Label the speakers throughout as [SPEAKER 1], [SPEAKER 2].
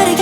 [SPEAKER 1] Gotta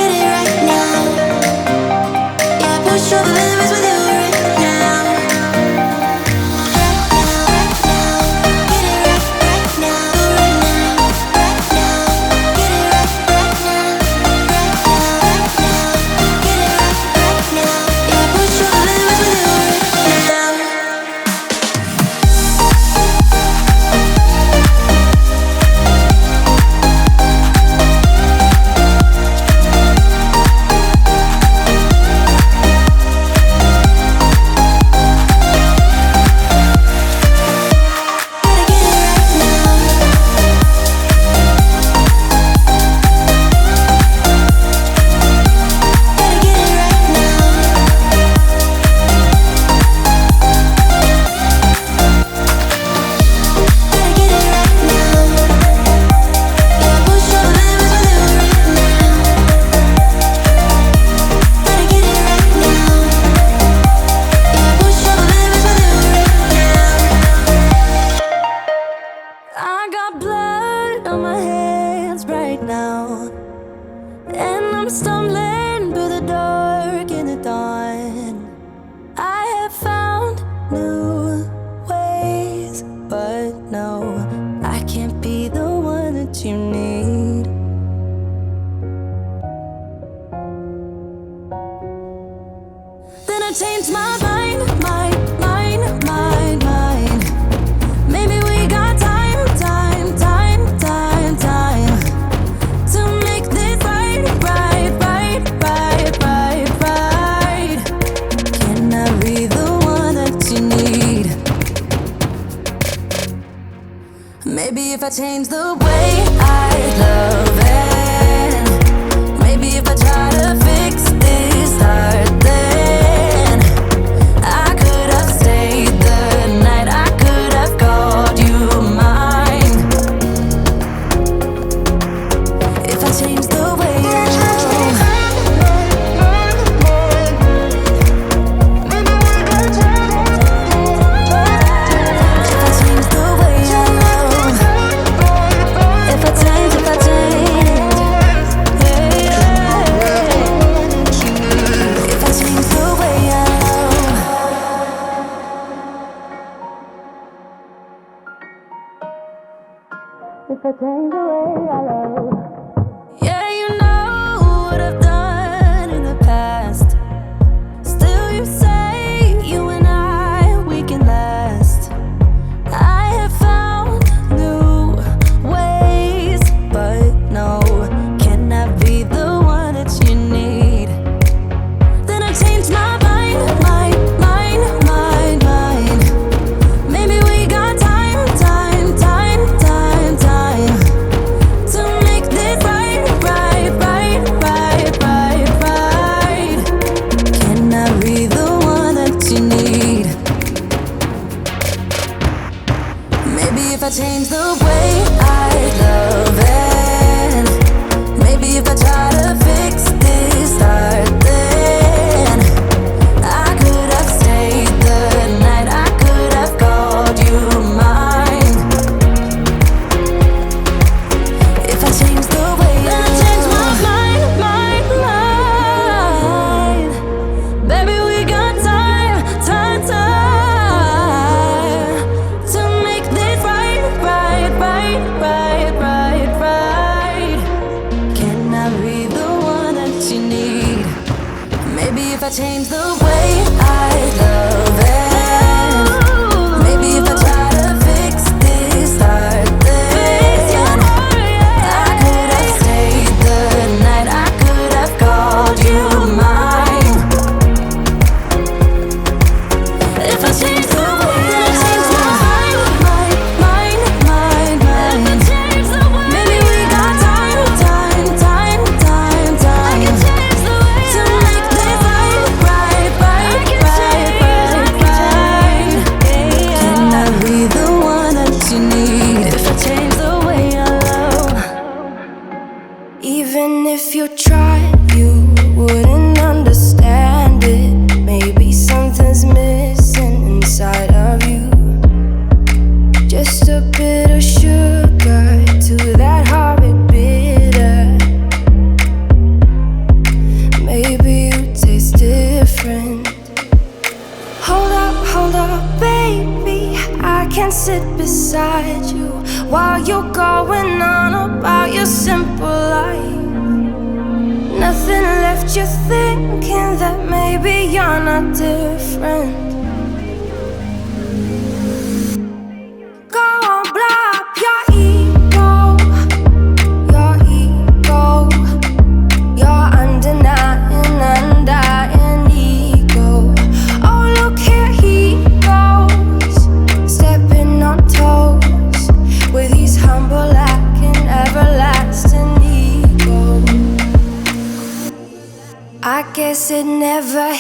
[SPEAKER 1] now. And I'm stumbling through the dark in the dawn. I have found new ways, but no, I can't be the one that you need. Then I changed my mind. Maybe we got time to make this right. Can I be the one that you need? Maybe if I change the way I love it, maybe if I try to fix this heart, then I could have stayed the night, I could have called you mine. If I change the way I love, if I change the way I love, if I change, if I change the way I love. If I change the way I love. Yeah, you know what I've done in the past. Still you say you and I, we can last. I have found new ways, but no, can I be the one that you need? Then I changed my mind. Maybe we got time to make this right. Can I be the one that you need? Maybe if I change the way I love it, maybe if I try to fix this heart, then I could have stayed the night, I could have called you mine. If I change the way I change my mind, baby, we got time to make this right. Can I be the one that you need? Maybe if I change the way I love it, maybe if I try to fix this heart, then I could have stayed the night, I could have called you mine. If I change the way I change my mind, maybe we got time to make this right. Can I be the one that you need? If I change the way I love.
[SPEAKER 2] Even if you tried, you wouldn't understand it. Maybe something's missing inside of you. Just a bit of sugar to that horrid bitter. Maybe you taste different. Hold up, baby. I can sit beside you while you're going on about your simple life. Nothing left you thinking that maybe you're not different. Go on, blow up your ego, your undying ego. Oh, look here he goes, stepping on toes with his humble and everlasting ego. I guess it never